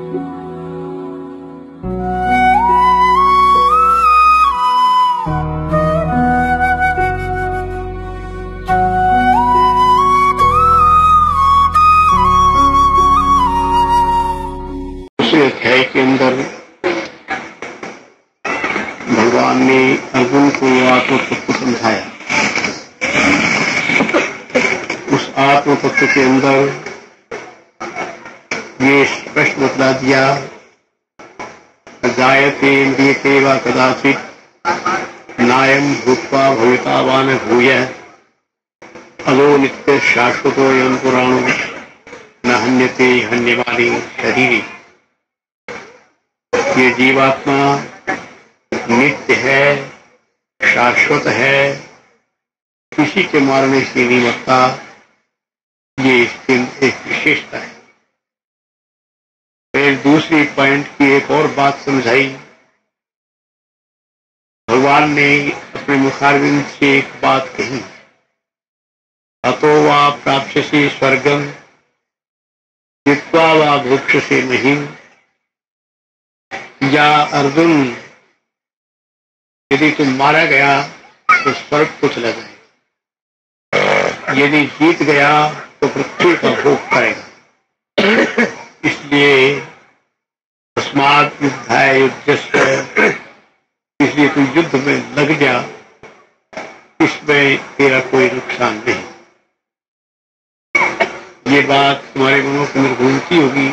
अध्याय के अंदर भगवान ने अर्जुन को आत्म तत्व समझाया। उस आत्म तत्व के अंदर ये स्पष्ट बतला दिया, जायते म्रियते वा कदाचित् नायं भूत्वा भवितावान भूयः अलो नित्य शाश्वतोऽयं पुराणो न हन्यते हन्यमाने शरीरे। ये जीवात्मा नित्य है, शाश्वत है, किसी के मारने से नहीं मरता। ये इसकी एक विशेषता है। फिर दूसरी पॉइंट की एक और बात समझाई। भगवान ने अपने मुखारविंद से एक बात कही, अतो वा प्राप्स्यसि स्वर्गम जित्वा वा भोक्ष्यसि महीम्। या अर्जुन, यदि तुम मारा गया तो स्वर्ग को चला जाएगा, यदि जीत गया तो पृथ्वी का भोग करेगा। इसलिए तस्मात् युद्धाय युध्यस्व, इसलिए तू युद्ध में लग जा, इसमें तेरा कोई नुकसान नहीं। ये बात तुम्हारे मनों के अंदर घूमती होगी।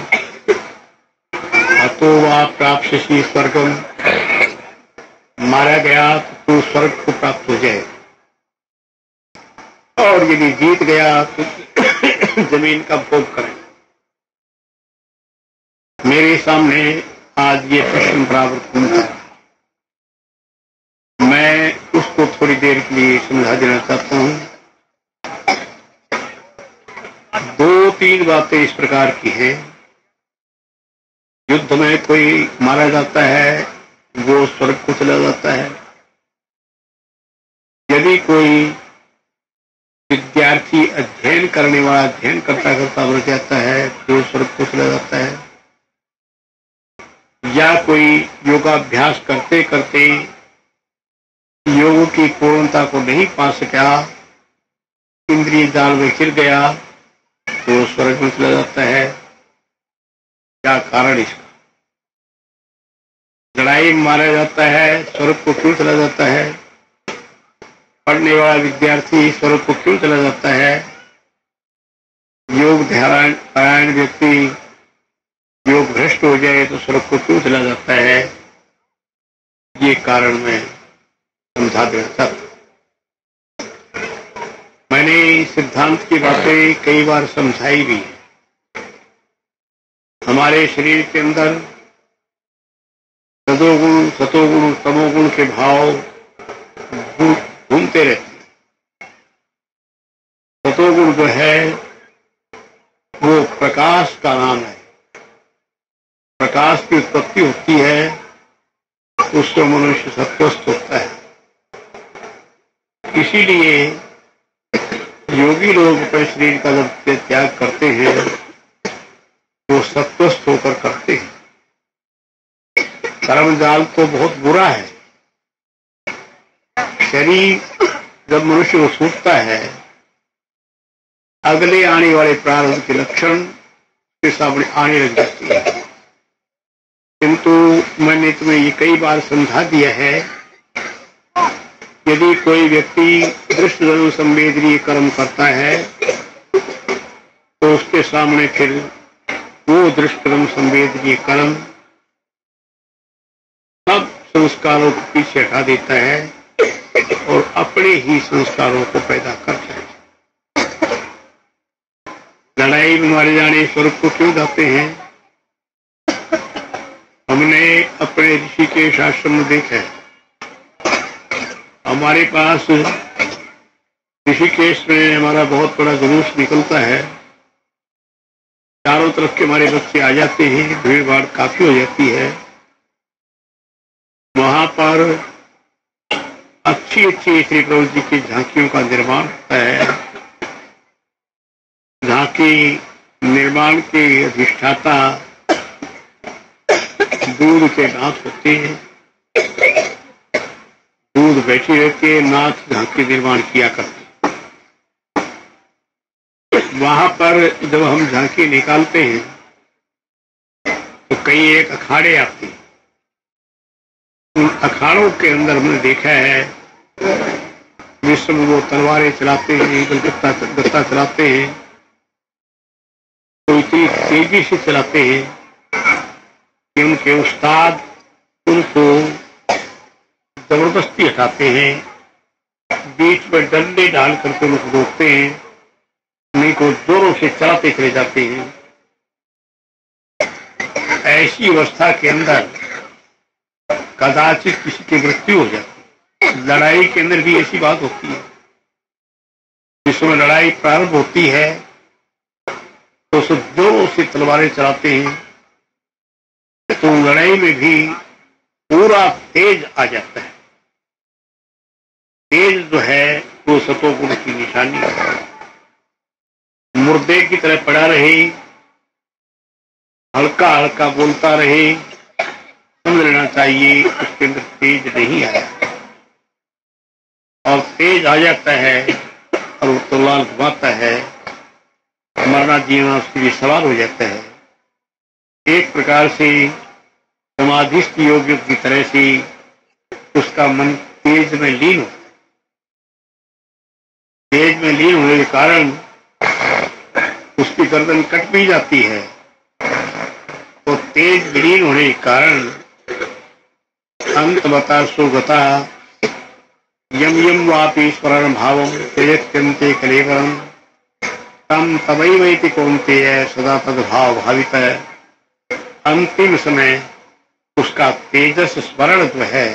अतो वा प्राप्स्यसि स्वर्गम, मारा गया तो तू स्वर्ग को प्राप्त हो जाए, और यदि जीत गया तो जमीन का भोग करे। मेरे सामने आज ये प्रश्न बराबर घूमता है, मैं उसको थोड़ी देर के लिए समझा देना चाहता हूं। दो तीन बातें इस प्रकार की हैं। युद्ध में कोई मारा जाता है, वो स्वर्ग को चला जाता है। यदि कोई विद्यार्थी अध्ययन करने वाला अध्ययन करता करता मर जाता है तो स्वर्ग को चला जाता है। या कोई योगाभ्यास करते करते योग की पूर्णता को नहीं पा सका, इंद्रिय जाल में गिर गया तो स्वर्ग में चला जाता है। क्या कारण इसका? लड़ाई में मारा जाता है, स्वर्ग को क्यों चला जाता है? पढ़ने वाला विद्यार्थी स्वर्ग को क्यों चला जाता है? योग ध्यान व्यक्ति योग भ्रष्ट हो जाए तो स्वर्ग को क्यों चला जाता है? ये कारण मैं समझा देना चाहता हूं। मैंने सिद्धांत की बातें कई बार समझाई भी है। हमारे शरीर के अंदर रजोगुण, सतोगुण, तमोगुण के भाव घूमते रहते हैं। सतोगुण जो है वो प्रकाश का नाम है। प्रकाश की उत्पत्ति होती है, उससे मनुष्य सत्वस्थ होता है। इसीलिए योगी लोग अपने शरीर का जब त्याग करते हैं वो सत्वस्थ होकर करते हैं। कर्मजाल तो बहुत बुरा है। शरीर जब मनुष्य को छूटता है, अगले आने वाले प्रारब्ध के लक्षण के सामने आने लग जाती है। किंतु मैंने तुम्हें ये कई बार समझा दिया है, यदि कोई व्यक्ति दृष्ट जन्म संवेदनीय कर्म करता है तो उसके सामने फिर वो दृष्ट जन्म संवेदनीय कर्म सब संस्कारों को पीछे हटा देता है और अपने ही संस्कारों को पैदा करता है। लड़ाई में मारे जाने स्वर्ग को क्यों जाते हैं? हमने अपने ऋषि के शास्त्र में देखा है। हमारे पास ऋषिकेश में हमारा बहुत बड़ा जुलूस निकलता है। चारों तरफ के हमारे बच्चे आ जाते हैं, भीड़ भाड़ काफी हो जाती है। वहां पर अच्छी अच्छी श्री प्रभु जी की झांकियों का निर्माण होता है। झांकी निर्माण के अधिष्ठाता दूध के नाथ होते हैं, दूध बैठी रहती है, नाथ झांकी निर्माण किया करते। वहां पर जब हम झांकी निकालते हैं तो कई एक अखाड़े आते हैं। उन अखाड़ों के अंदर हमने देखा है जिसमें वो तलवारें चलाते हैं, गत्ता चलाते हैं, तो इतनी तेजी से चलाते हैं कि उनके उस्ताद उनको जबरदस्ती हटाते हैं, बीच में डंडे डाल करके उनको रोकते हैं, नहीं तो जोरों से चलाते चले जाते हैं। ऐसी अवस्था के अंदर कदाचित किसी की मृत्यु हो जाती है। लड़ाई के अंदर भी ऐसी बात होती है, जिसमें लड़ाई प्रारंभ होती है तो सब जोरों से तलवारें चलाते हैं, तो लड़ाई में भी पूरा तेज आ जाता है। तेज जो है वो सतोगुण की निशानी है। मुर्दे की तरह पड़ा रहे, हल्का हल्का बोलता रहे, समझ लेना चाहिए उसके अंदर तेज नहीं आया। और तेज आ जाता है और वो तलवार घुमाता है, मरना जीना उसके लिए सवाल हो जाता है। एक प्रकार से समाधिस्थ योगी की तरह से उसका मन तेज में लीन होता है। तेज में लीन होने के कारण उसकी गर्दन कट भी जाती है, तो तेज विलीन होने के कारण अंत बता सुगता यम यम वापी स्मरण भावम तेजत्यंते कलेवरम तम तवैवैति कौन्तेय सदा तद्भाव भावित। अंतिम समय उसका तेजस स्मरण जो है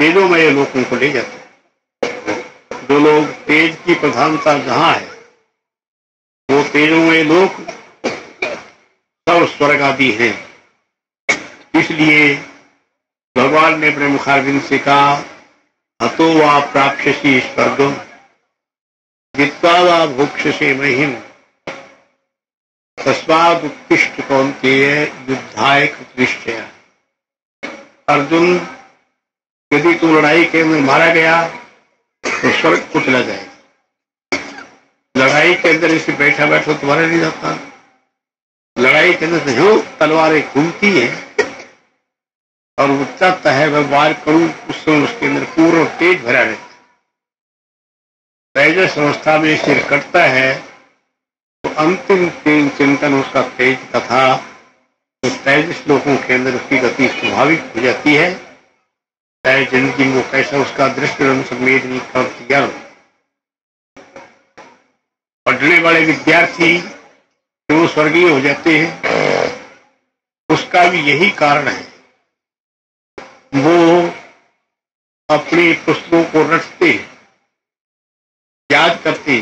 तेजोमय लोगों को ले जाता है। जो लोग तेज की प्रधानता जहां है वो तेजोमय लोग सब स्वर्ग आदि हैं। इसलिए भगवान ने अपने मुखारविंद से कहा, हतो वा प्राप्स्यसि स्वर्गम जित्वा वा भोक्ष्यसे महिम तस्माद् उत्तिष्ठ कौन्तेय युद्धाय कृतनिश्चय। अर्जुन, यदि तू लड़ाई के अंदर मारा गया तो स्वर्ग को चला जाएगा। लड़ाई के अंदर इसे बैठा बैठा तुम्हारा नहीं जाता। लड़ाई के अंदर जो तलवारें घूमती हैं और वो चाहता है मैं वार करूं, उस समय उसके अंदर पूर्ण तेज भरा रहता है। तेजस अवस्था में सिर कटता है तो अंतिम चिंतन उसका तेज का था, तो तेजस लोगों के अंदर उसकी गति स्वाभाविक हो जाती है, चाहे जिंदगी वो कैसा उसका दृष्टि संवेदनी का तैयार हो। पढ़ने वाले विद्यार्थी जो स्वर्गीय हो जाते हैं उसका भी यही कारण है। वो अपनी पुस्तकों को रटते, याद करते,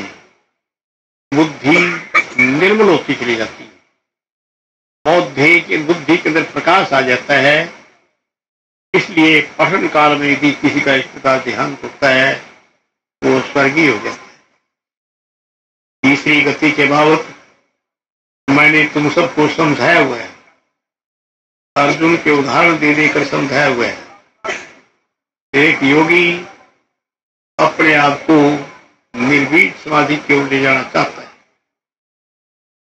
बुद्धि निर्मल होती चली जाती है, बुद्धि के अंदर प्रकाश आ जाता है। इसलिए पठन काल में यदि किसी का इस प्रकार ध्यान होता है वो स्वर्गीय हो जाता है। तीसरी गति के बाबत मैंने तुम सबको समझाया हुआ है, अर्जुन के उदाहरण दे देकर समझाया हुआ है। एक योगी अपने आप को निर्भीक समाधि की ओर ले जाना चाहता है।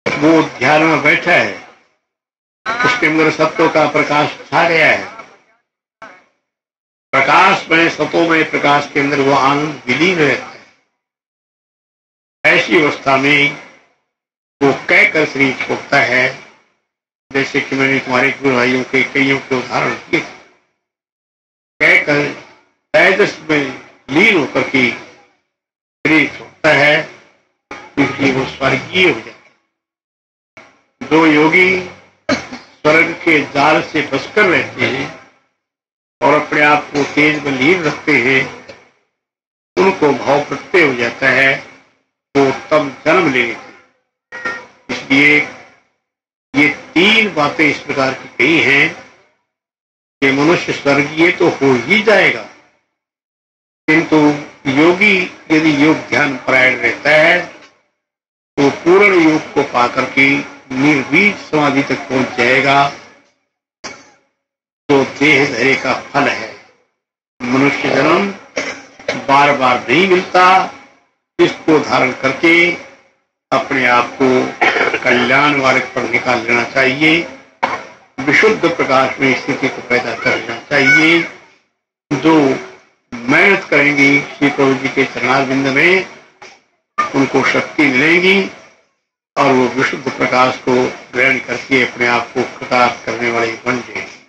वो ध्यान में बैठा है, उसके अंदर सत्व का प्रकाश छा गया है। प्रकाश में सतों में प्रकाश के अंदर वो आनंद विलीन रहता है। ऐसी अवस्था में वो कहकर शरीर छोड़ता है, जैसे कि मैंने तुम्हारे गुरु भाइयों के कईयों के उदाहरण दिए। कहकर तेजस में लीन होकर के शरीर छोड़ता है, इसलिए वो स्वर्गीय हो जाता है। जो योगी स्वर्ग के जाल से बचकर रहते हैं और अपने आप को तेज में लीन रखते हैं, उनको भाव प्रत्यय हो जाता है, वो तब जन्म ले लेते। इसलिए ये तीन बातें इस प्रकार की कही हैं कि मनुष्य स्वर्गीय तो हो ही जाएगा, किंतु योगी यदि योग ध्यान परायण रहता है तो पूर्ण योग को पाकर के निर्बीज समाधि तक पहुंच जाएगा। जो देह धैर्य का फल है। मनुष्य जन्म बार बार नहीं मिलता, इसको धारण करके अपने आप को कल्याण मार्ग पर निकाल लेना चाहिए। विशुद्ध प्रकाश में स्थिति को पैदा कर लेना चाहिए। जो मेहनत करेंगी श्री प्रभु जी के चरणारविंद में, उनको शक्ति मिलेगी और वो विशुद्ध प्रकाश को ग्रहण करके अपने आप को प्रकाश करने वाले बन जाएंगे।